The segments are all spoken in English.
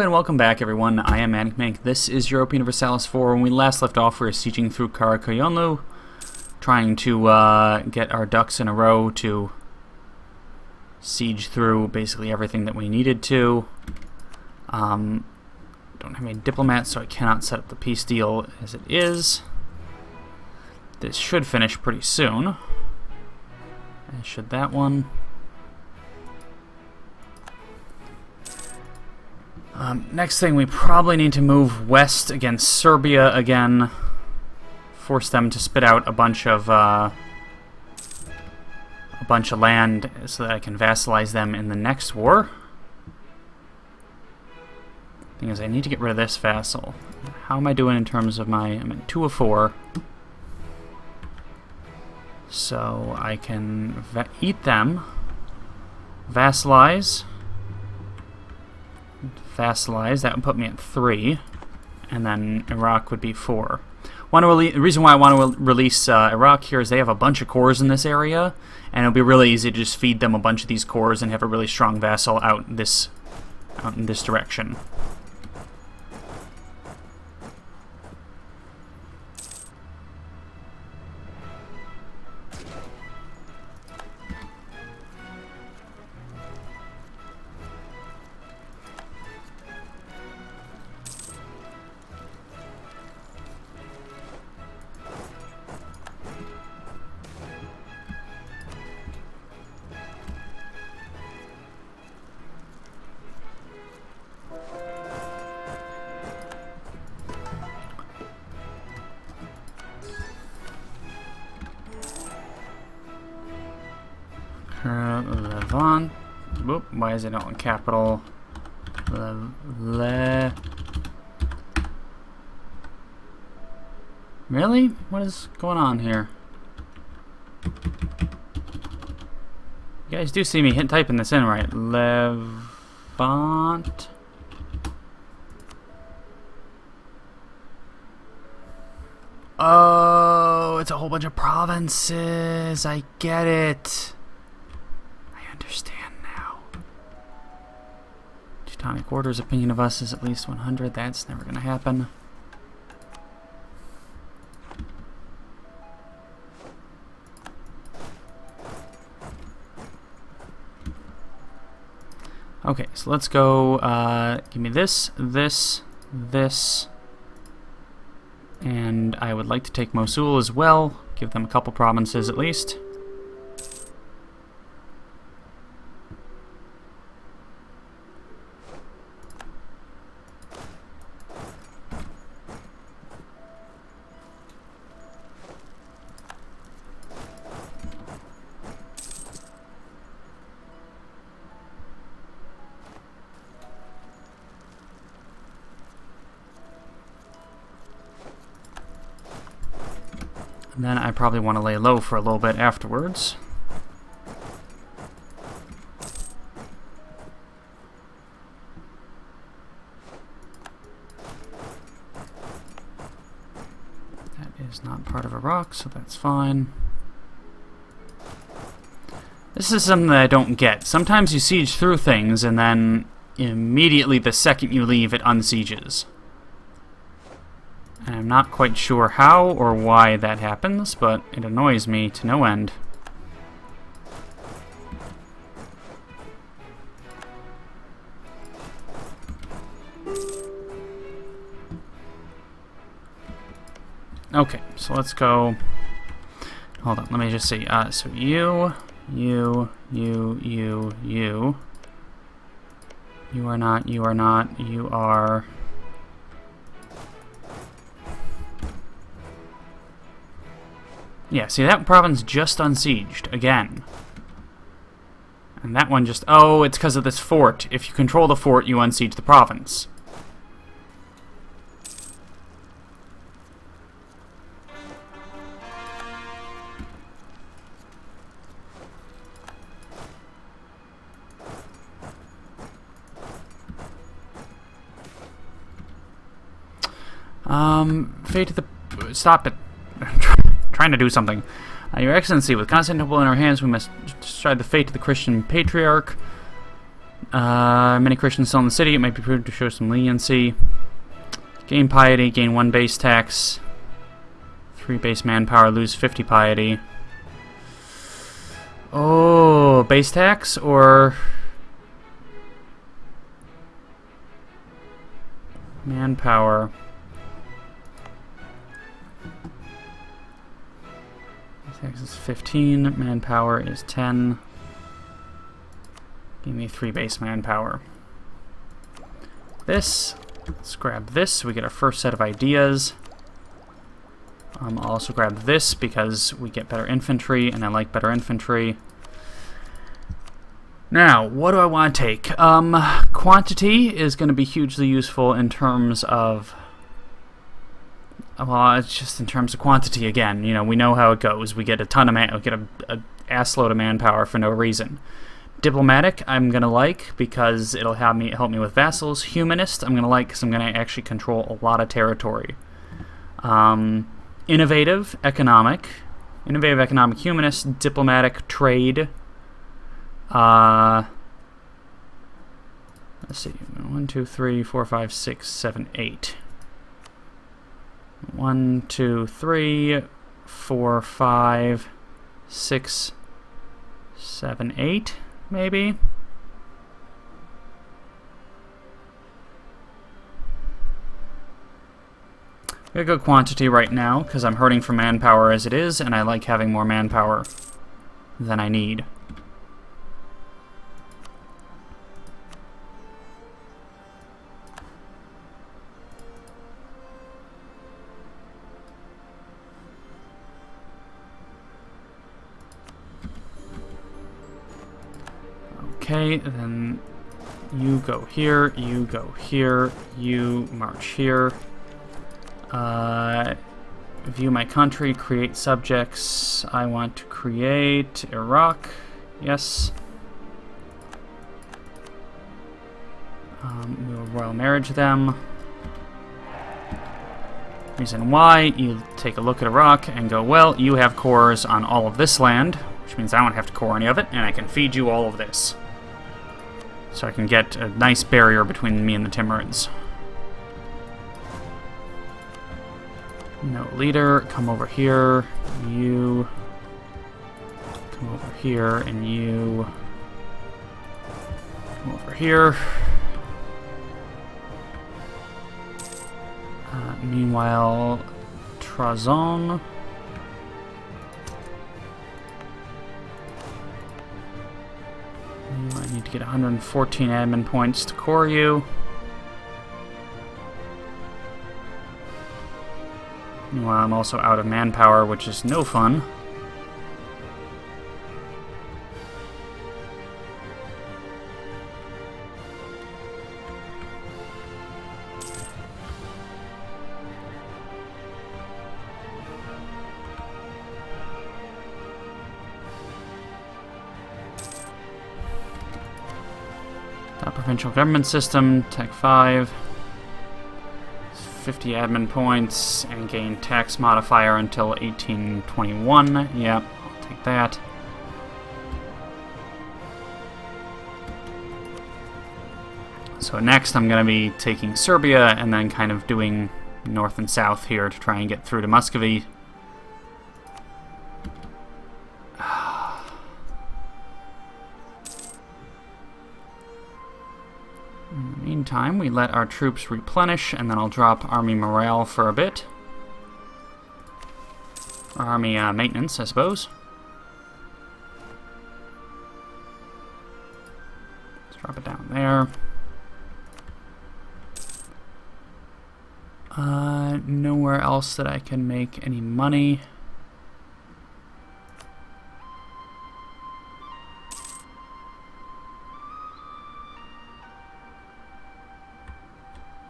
And welcome back, everyone. I am ManicMink. This is Europa Universalis 4. When we last left off, we were sieging through Karakoyunlu, trying to get our ducks in a row to siege through basically everything that we needed to. Don't have any diplomats, so I cannot set up the peace deal as it is. This should finish pretty soon. As should that one. Next thing, we probably need to move west against Serbia again. Force them to spit out a bunch of land so that I can vassalize them in the next war. Thing is, I need to get rid of this vassal. How am I doing in terms of my... I'm at 2 of 4. So I can eat them. Vassalize. That would put me at 3, and then Iraq would be 4. The reason why I want to release Iraq here is they have a bunch of cores in this area, and it'll be really easy to just feed them a bunch of these cores and have a really strong vassal out in this direction. Levant. Whoop, why is it not in capital? Really? What is going on here? You guys do see me typing this in right. Levant. Oh, it's a whole bunch of provinces. I get it. Understand now. Teutonic Order's opinion of us is at least 100. That's never going to happen. Okay, so let's go. Give me this, and I would like to take Mosul as well. Give them a couple provinces at least. And then I probably want to lay low for a little bit afterwards. That is not part of Iraq, so that's fine. This is something that I don't get. Sometimes you siege through things, and then immediately the second you leave, it unsieges. And I'm not quite sure how or why that happens, but it annoys me to no end. Okay, so let's go. Hold on, let me just see. So you. You are not, you are. Yeah, see, that province just unsieged again. And that one just... Oh, it's because of this fort. If you control the fort, you unsiege the province. Fate of the... Stop it. Trying to do something. Your Excellency, with Constantinople in our hands, we must decide the fate of the Christian Patriarch. Many Christians still in the city. It might be prudent to show some leniency. Gain piety, gain 1 base tax. 3 base manpower, lose 50 piety. Oh, base tax or manpower? Base tax is 15, manpower is 10. Give me 3 base manpower. This, let's grab this. We get our first set of ideas. I'll also grab this because we get better infantry, and I like better infantry. Now, what do I want to take? Quantity is going to be hugely useful in terms of... Well, it's just in terms of quantity again. You know, we know how it goes. We get a ton of we get a assload of manpower for no reason. Diplomatic, I'm going to like because it'll help me with vassals. Humanist, I'm going to like because I'm going to actually control a lot of territory. Innovative, economic, humanist, diplomatic, trade. Let's see, 1, 2, 3, 4, 5, 6, 7, 8. 1, 2, 3, 4, 5, 6, 7, 8, maybe. A good quantity right now, because I'm hurting for manpower as it is, and I like having more manpower than I need. Okay, then you go here, you go here, you march here. View my country, create subjects. I want to create Iraq. Yes. We will royal marriage them. Reason why, you take a look at Iraq and go, well, you have cores on all of this land, which means I don't have to core any of it, and I can feed you all of this. So I can get a nice barrier between me and the Timurids. No leader, come over here, you come over here, and you come over here. Meanwhile, Trazon. I need to get 114 admin points to core you. Meanwhile, I'm also out of manpower, which is no fun. Provincial government system, Tech 5. 50 admin points, and gain tax modifier until 1821. Yep, I'll take that. So next I'm going to be taking Serbia, and then kind of doing north and south here to try and get through to Muscovy. Meantime, we let our troops replenish, and then I'll drop army morale for a bit. Or army maintenance, I suppose. Let's drop it down there. Nowhere else that I can make any money.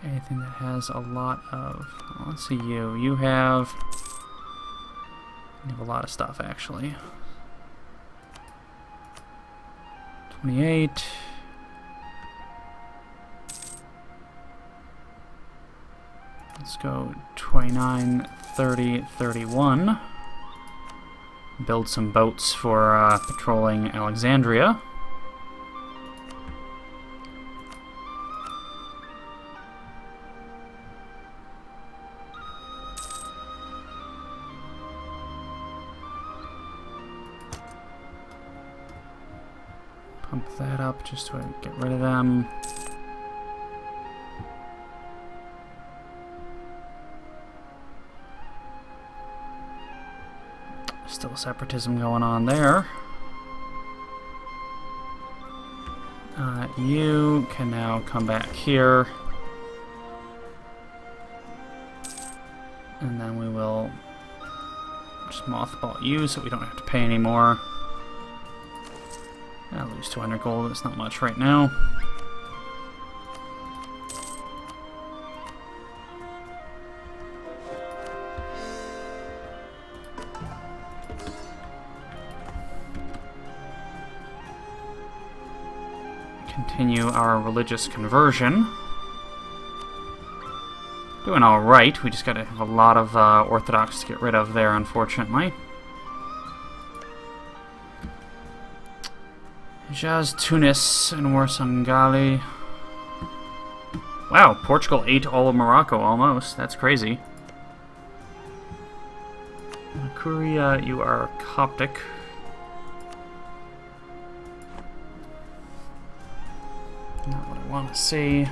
Anything that has a lot of... Well, let's see you. You have a lot of stuff, actually. 28. Let's go 29, 30, 31. Build some boats for patrolling Alexandria. Pump that up just to get rid of them. Still separatism going on there. You can now come back here. And then we will just mothball you so we don't have to pay anymore. I'll lose 200 gold, it's not much right now. Continue our religious conversion. Doing alright, we just gotta have a lot of Orthodox to get rid of there, unfortunately. Jazz, Tunis, and Warsangali. Wow, Portugal ate all of Morocco, almost. That's crazy. Kuria, you are Coptic. Not what I want to see.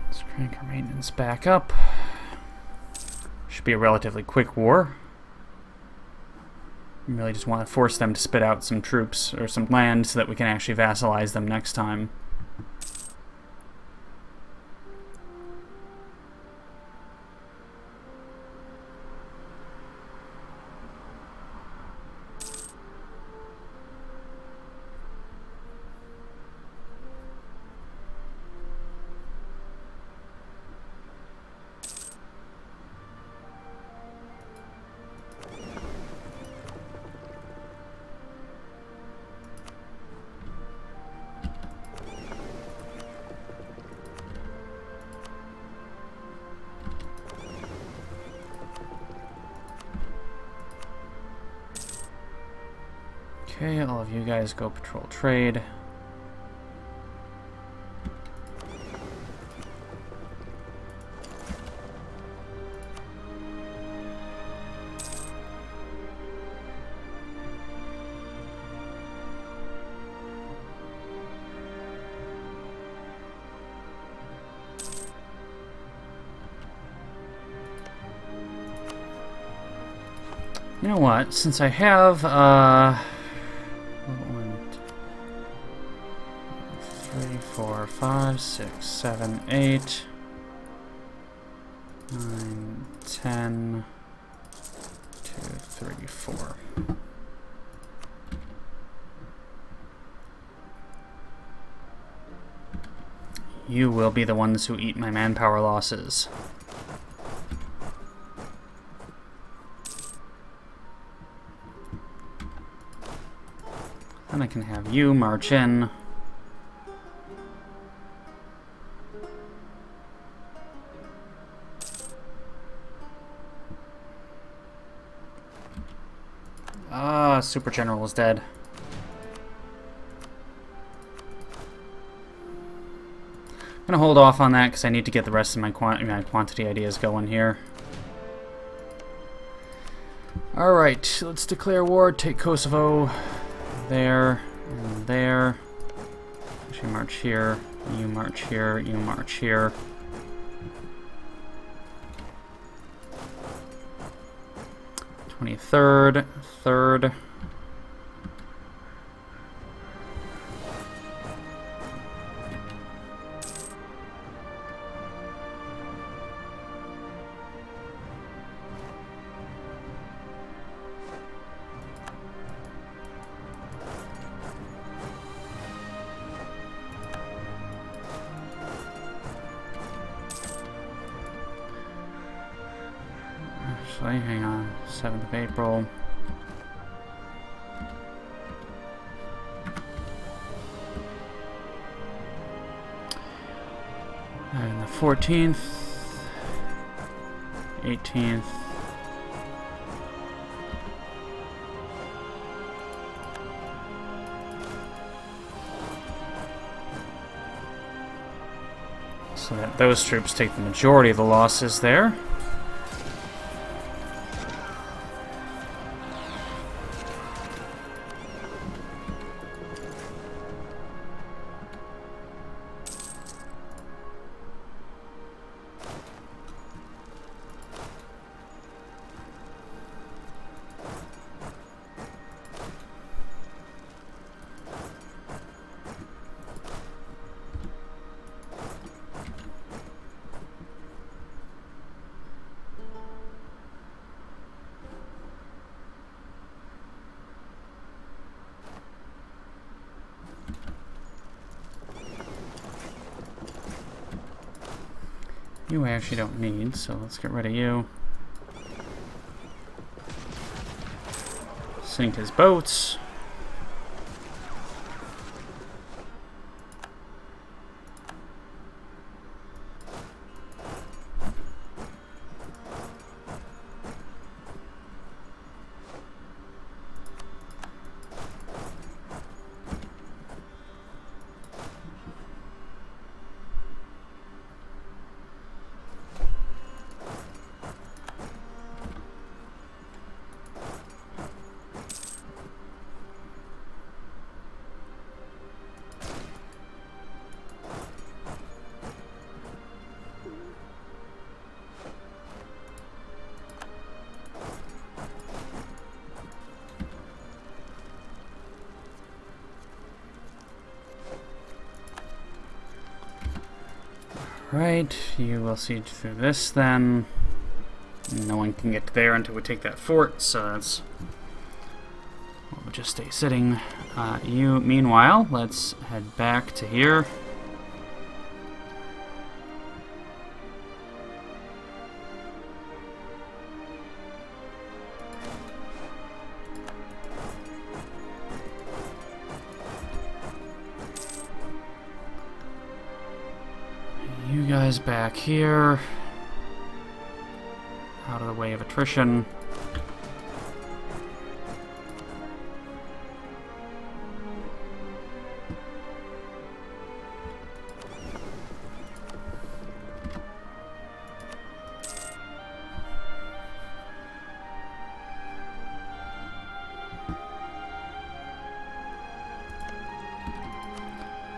Let's crank our maintenance back up. Should be a relatively quick war. We really just want to force them to spit out some troops or some land so that we can actually vassalize them next time. Okay, all of you guys go patrol trade. You know what? Since I have 4, 5, 6, 7, 8, 9, 10, 2, 3, 4. You will be the ones who eat my manpower losses. Then I can have you march in. Super General is dead. I'm gonna hold off on that because I need to get the rest of my quantity ideas going here. Alright, let's declare war, take Kosovo. There, and there. Actually march here, you march here, you march here. Third. Actually, hang on. 7th of April. And the 14th, 18th. So that those troops take the majority of the losses there. You I actually don't need, so let's get rid of you. Sink his boats. Right, you will siege through this then. No one can get there until we take that fort, so that's... we'll just stay sitting. You, meanwhile, let's head back to here. You guys back here. Out of the way of attrition.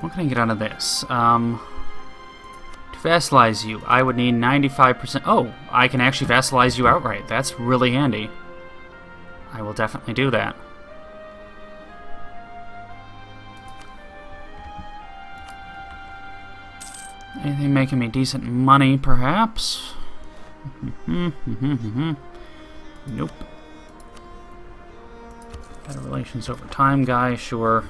What can I get out of this? To vassalize you, I would need 95%. Oh, I can actually vassalize you outright. That's really handy. I will definitely do that. Anything making me decent money, perhaps? Nope. Better relations over time, guy, sure.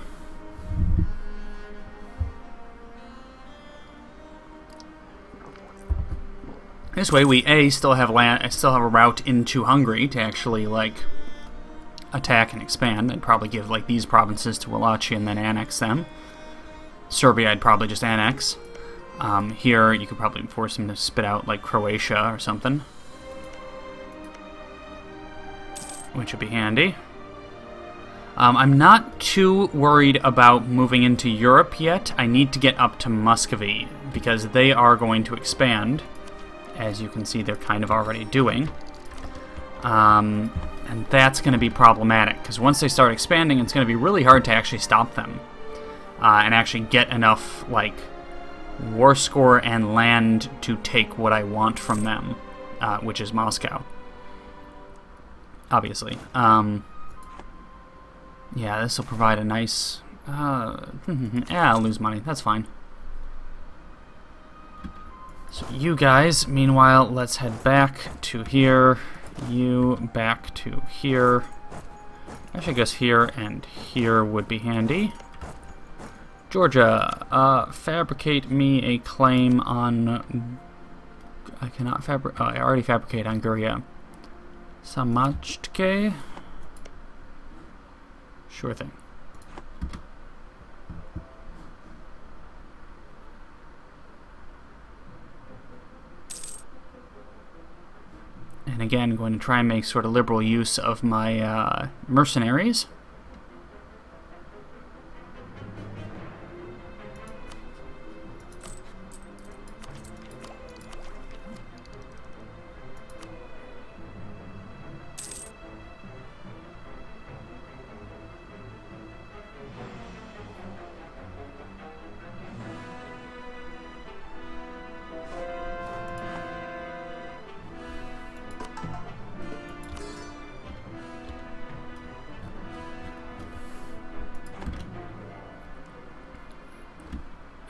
This way, we still have a route into Hungary to actually attack and expand. I'd probably give these provinces to Wallachia and then annex them. Serbia, I'd probably just annex. Here, you could probably force them to spit out Croatia or something, which would be handy. I'm not too worried about moving into Europe yet. I need to get up to Muscovy because they are going to expand. As you can see, they're kind of already doing. And that's going to be problematic, because once they start expanding, it's going to be really hard to actually stop them. And actually get enough, war score and land to take what I want from them, which is Moscow. Obviously. Yeah, this will provide a nice... yeah, I'll lose money. That's fine. So you guys, meanwhile, let's head back to here. You back to here. Actually, I guess here and here would be handy. Georgia, fabricate me a claim on... I cannot fabricate... I already fabricate on Guria. Samachke? Sure thing. And again, going to try and make sort of liberal use of my mercenaries.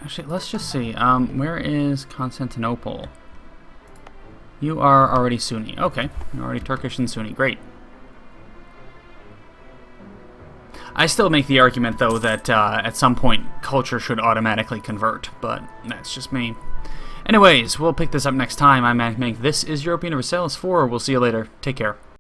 Actually, let's just see. Where is Constantinople? You are already Sunni. Okay, you're already Turkish and Sunni. Great. I still make the argument, though, that at some point culture should automatically convert, but that's just me. Anyways, we'll pick this up next time. I'm ManicMink. This is Europa Universalis 4. We'll see you later. Take care.